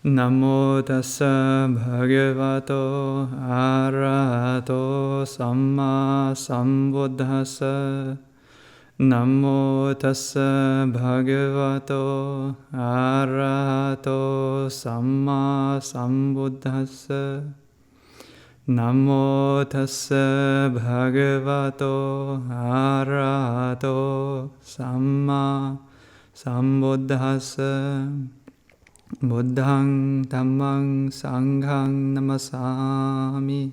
Namo tassa bhagavato arahato samma sambuddhassa. Namo tassa bhagavato arahato samma sambuddhassa. Namo tassa bhagavato arahato samma sambuddhassa. Buddhang dhammang sanghang namasami.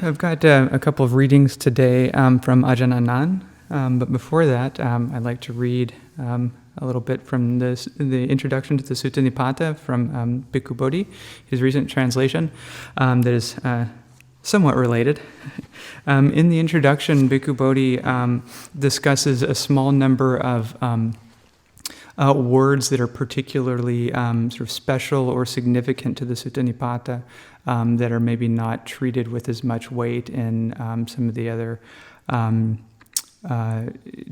I've got a couple of readings today from Ajahn Anan, but before that, I'd like to read a little bit from the introduction to the Sutta Nipāta from Bhikkhu Bodhi, his recent translation that is somewhat related. In the introduction, Bhikkhu Bodhi discusses a small number of words that are particularly sort of special or significant to the Sutta Nipāta that are maybe not treated with as much weight in some of the other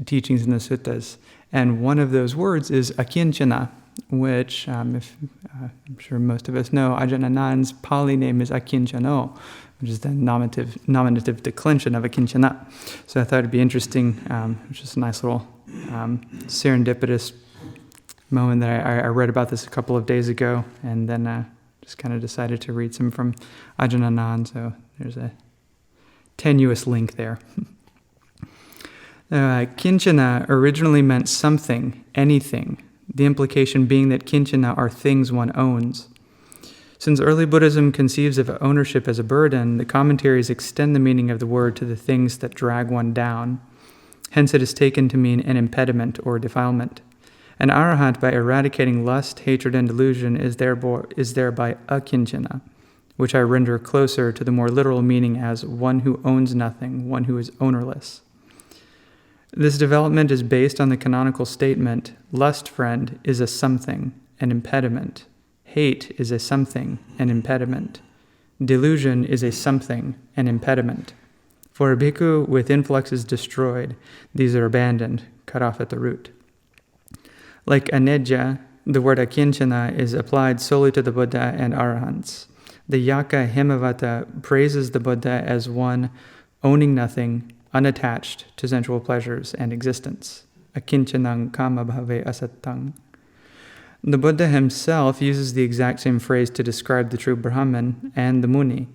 teachings in the suttas. And one of those words is akinchana, which, if I'm sure most of us know, Ajahn Anan's Pali name is akinchano, which is the nominative declension of akinchana. So I thought it'd be interesting, which is a nice little serendipitous moment that I read about this a couple of days ago, and then just kind of decided to read some from Ajahn Anan, so there's a tenuous link there. Kinchana originally meant something, anything, the implication being that kinchana are things one owns. Since early Buddhism conceives of ownership as a burden, the commentaries extend the meaning of the word to the things that drag one down. Hence it is taken to mean an impediment or defilement. An arahant, by eradicating lust, hatred, and delusion, is thereby akinchana, which I render closer to the more literal meaning as one who owns nothing, one who is ownerless. This development is based on the canonical statement, lust, friend, is a something, an impediment. Hate is a something, an impediment. Delusion is a something, an impediment. For a bhikkhu with influxes destroyed, these are abandoned, cut off at the root. Like anedja, the word akinchana is applied solely to the Buddha and Arahants. The Yaka Himavata praises the Buddha as one owning nothing, unattached to sensual pleasures and existence. Akinchanang kama bhave asattang. The Buddha himself uses the exact same phrase to describe the true Brahman and the Muni.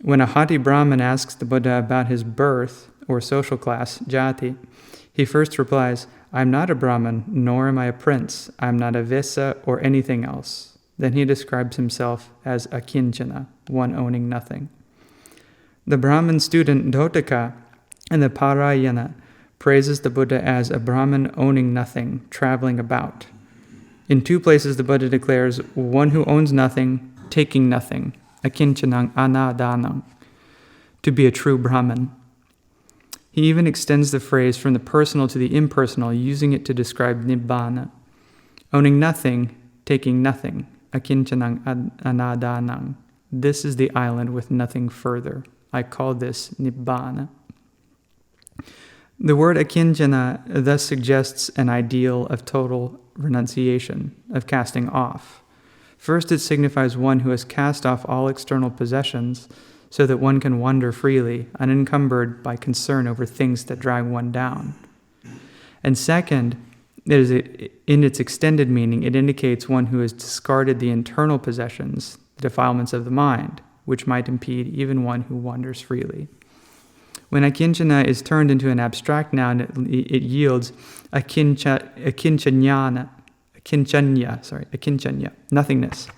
When a haughty Brahman asks the Buddha about his birth or social class, jati, he first replies, "I'm not a Brahman, nor am I a prince. I'm not a Vesa or anything else." Then he describes himself as akinchana, one owning nothing. The Brahman student Dotaka in the Parayana praises the Buddha as a Brahman owning nothing, traveling about. In two places the Buddha declares, one who owns nothing, taking nothing, akinchanang anadanang, to be a true Brahman. He even extends the phrase from the personal to the impersonal, using it to describe nibbana. Owning nothing, taking nothing, akinchanang anadanang. This is the island with nothing further. I call this nibbana. The word akinchana thus suggests an ideal of total renunciation, of casting off. First, it signifies one who has cast off all external possessions so that one can wander freely, unencumbered by concern over things that drag one down. And second, in its extended meaning, it indicates one who has discarded the internal possessions, the defilements of the mind, which might impede even one who wanders freely. When akinchana is turned into an abstract noun, it yields akincanya, nothingness.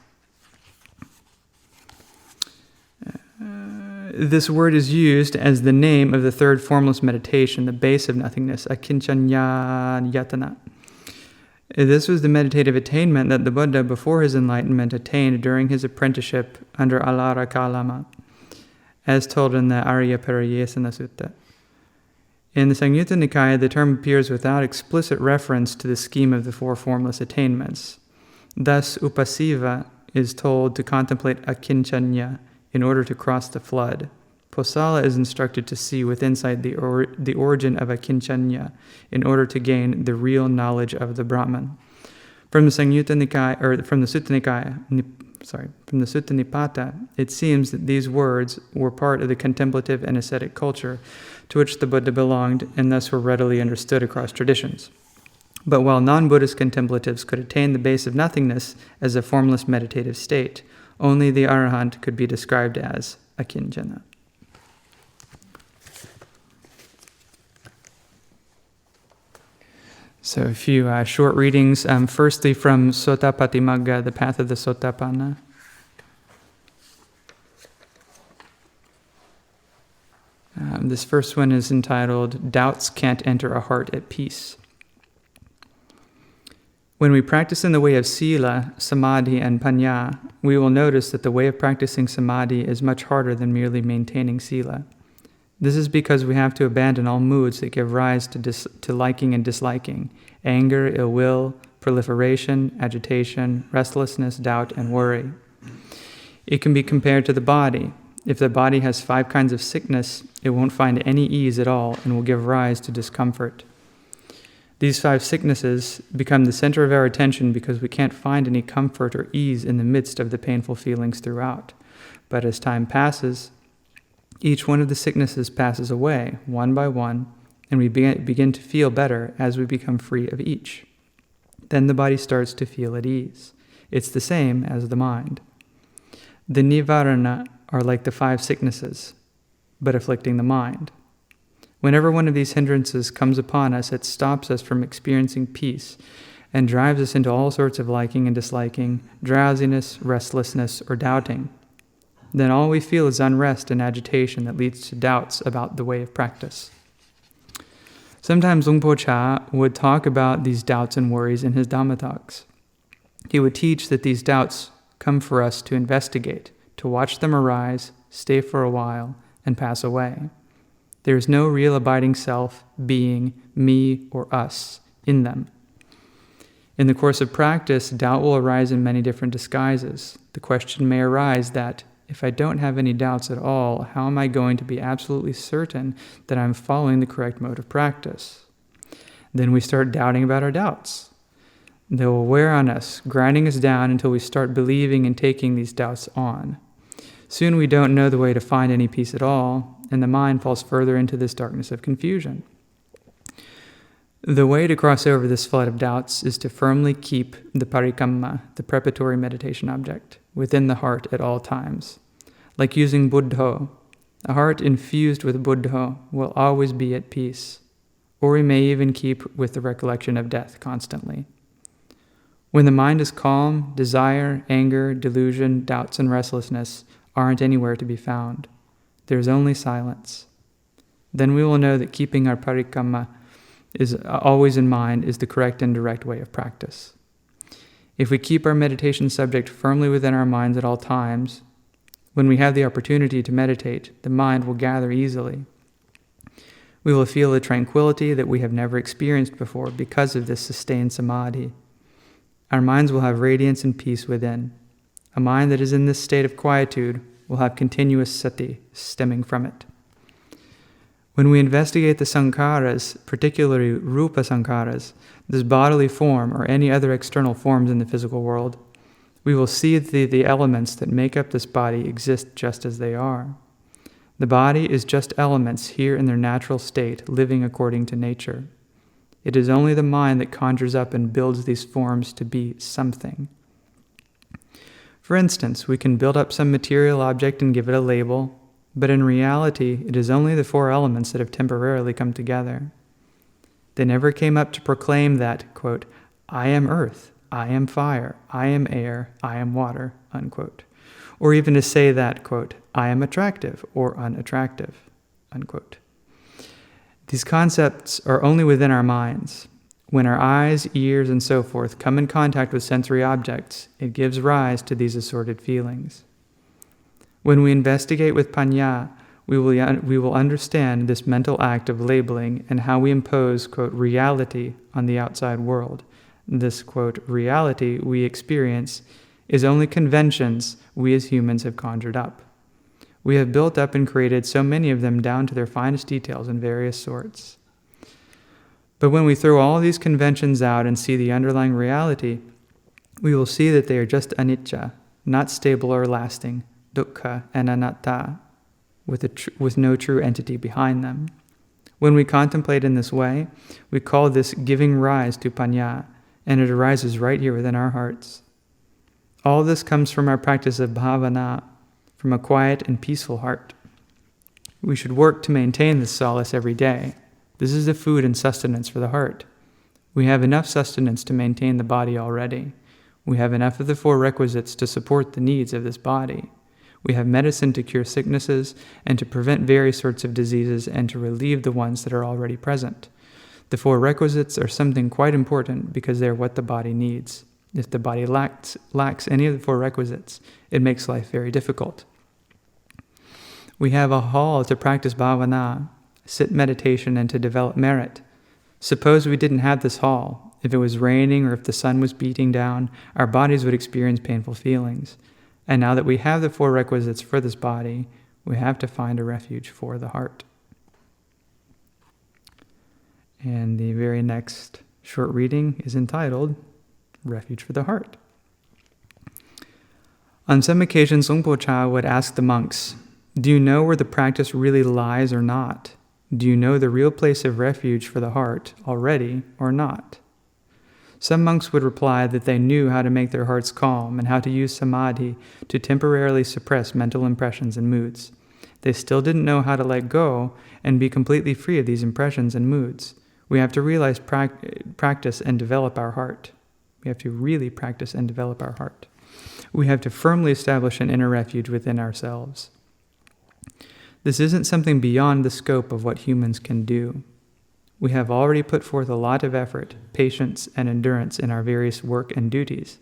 This word is used as the name of the third formless meditation, the base of nothingness, akincanya yatana. This was the meditative attainment that the Buddha, before his enlightenment, attained during his apprenticeship under Alara Kalama, as told in the Arya Parayesana Sutta. In the Samyutta Nikaya, the term appears without explicit reference to the scheme of the four formless attainments. Thus, Upasiva is told to contemplate akinchanya in order to cross the flood. Posala is instructed to see with insight the origin of a kinchanya in order to gain the real knowledge of the Brahman. From the Sutta Nipāta, it seems that these words were part of the contemplative and ascetic culture to which the Buddha belonged, and thus were readily understood across traditions. But while non-Buddhist contemplatives could attain the base of nothingness as a formless meditative state, only the Arahant could be described as a kinchana. So a few short readings. Firstly, from Sotapattimagga, the Path of the Sotapanna. This first one is entitled, Doubts Can't Enter a Heart at Peace. When we practice in the way of sila, samadhi, and panya, we will notice that the way of practicing samadhi is much harder than merely maintaining sila. This is because we have to abandon all moods that give rise to liking and disliking: anger, ill will, proliferation, agitation, restlessness, doubt, and worry. It can be compared to the body. If the body has 5 kinds of sickness, it won't find any ease at all and will give rise to discomfort. These 5 sicknesses become the center of our attention because we can't find any comfort or ease in the midst of the painful feelings throughout. But as time passes, each one of the sicknesses passes away, one by one, and we begin to feel better as we become free of each. Then the body starts to feel at ease. It's the same as the mind. The nivarana are like the 5 sicknesses, but afflicting the mind. Whenever one of these hindrances comes upon us, it stops us from experiencing peace and drives us into all sorts of liking and disliking, drowsiness, restlessness, or doubting. Then all we feel is unrest and agitation that leads to doubts about the way of practice. Sometimes Luang Por Cha would talk about these doubts and worries in his Dhamma talks. He would teach that these doubts come for us to investigate, to watch them arise, stay for a while, and pass away. There is no real abiding self, being, me, or us in them. In the course of practice, doubt will arise in many different disguises. The question may arise that, if I don't have any doubts at all, how am I going to be absolutely certain that I'm following the correct mode of practice? Then we start doubting about our doubts. They will wear on us, grinding us down until we start believing and taking these doubts on. Soon we don't know the way to find any peace at all, and the mind falls further into this darkness of confusion. The way to cross over this flood of doubts is to firmly keep the parikamma, the preparatory meditation object, within the heart at all times. Like using buddho, a heart infused with buddho will always be at peace, or we may even keep with the recollection of death constantly. When the mind is calm, desire, anger, delusion, doubts, and restlessness aren't anywhere to be found. There is only silence. Then we will know that keeping our parikamma is always in mind is the correct and direct way of practice. If we keep our meditation subject firmly within our minds at all times, when we have the opportunity to meditate, the mind will gather easily. We will feel a tranquility that we have never experienced before because of this sustained samadhi. Our minds will have radiance and peace within. A mind that is in this state of quietude will have continuous sati stemming from it. When we investigate the sankharas, particularly rupa sankharas, this bodily form or any other external forms in the physical world, we will see the elements that make up this body exist just as they are. The body is just elements here in their natural state, living according to nature. It is only the mind that conjures up and builds these forms to be something. For instance, we can build up some material object and give it a label, but in reality, it is only the 4 elements that have temporarily come together. They never came up to proclaim that, quote, I am earth, I am fire, I am air, I am water, unquote. Or even to say that, quote, I am attractive or unattractive, unquote. These concepts are only within our minds. When our eyes, ears, and so forth come in contact with sensory objects, it gives rise to these assorted feelings. When we investigate with panya, we will understand this mental act of labeling and how we impose, quote, reality on the outside world. This, quote, reality we experience is only conventions we as humans have conjured up. We have built up and created so many of them down to their finest details in various sorts. But when we throw all these conventions out and see the underlying reality, we will see that they are just anicca, not stable or lasting, dukkha and anatta, with no true entity behind them. When we contemplate in this way, we call this giving rise to paññā, and it arises right here within our hearts. All this comes from our practice of bhavana, from a quiet and peaceful heart. We should work to maintain this solace every day. This is the food and sustenance for the heart. We have enough sustenance to maintain the body already. We have enough of the four requisites to support the needs of this body. We have medicine to cure sicknesses and to prevent various sorts of diseases and to relieve the ones that are already present. The four requisites are something quite important because they are what the body needs. If the body lacks any of the four requisites, it makes life very difficult. We have a hall to practice bhavana, sit meditation, and to develop merit. Suppose we didn't have this hall. If it was raining or if the sun was beating down, our bodies would experience painful feelings. And now that we have the four requisites for this body, we have to find a refuge for the heart. And the very next short reading is entitled, Refuge for the Heart. On some occasions, Songpo-cha would ask the monks, do you know where the practice really lies or not? Do you know the real place of refuge for the heart already or not? Some monks would reply that they knew how to make their hearts calm and how to use samadhi to temporarily suppress mental impressions and moods. They still didn't know how to let go and be completely free of these impressions and moods. We have to realize practice and develop our heart. We have to really practice and develop our heart. We have to firmly establish an inner refuge within ourselves. This isn't something beyond the scope of what humans can do. We have already put forth a lot of effort, patience, and endurance in our various work and duties.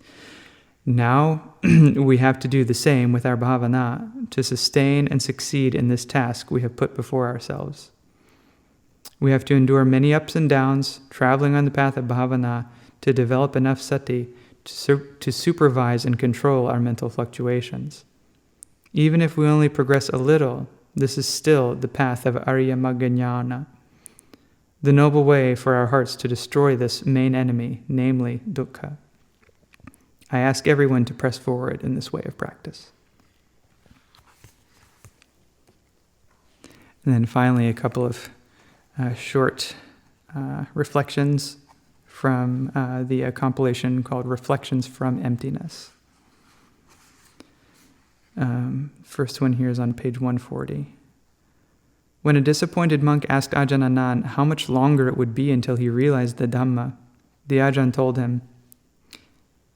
Now we have to do the same with our bhavana to sustain and succeed in this task we have put before ourselves. We have to endure many ups and downs, traveling on the path of bhavana to develop enough sati to supervise and control our mental fluctuations. Even if we only progress a little, this is still the path of Arya Magga Jnana, the noble way for our hearts to destroy this main enemy, namely dukkha. I ask everyone to press forward in this way of practice. And then finally, a couple of short reflections from the compilation called Reflections from Emptiness. First one here is on page 140. When a disappointed monk asked Ajahn Anan how much longer it would be until he realized the Dhamma, the Ajahn told him,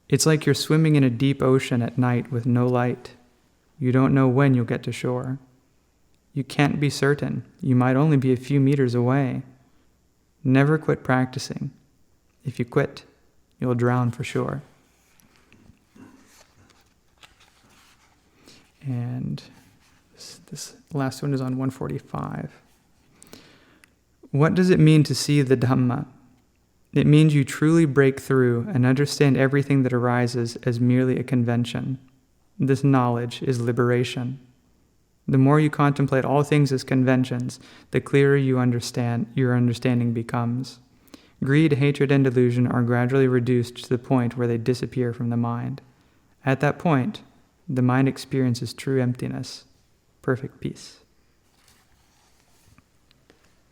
"It's like you're swimming in a deep ocean at night with no light. You don't know when you'll get to shore. You can't be certain. You might only be a few meters away. Never quit practicing. If you quit, you'll drown for sure." And this last one is on 145. What does it mean to see the Dhamma? It means you truly break through and understand everything that arises as merely a convention. This knowledge is liberation. The more you contemplate all things as conventions, the clearer your understanding becomes. Greed, hatred, and delusion are gradually reduced to the point where they disappear from the mind. At that point, the mind experiences true emptiness, perfect peace.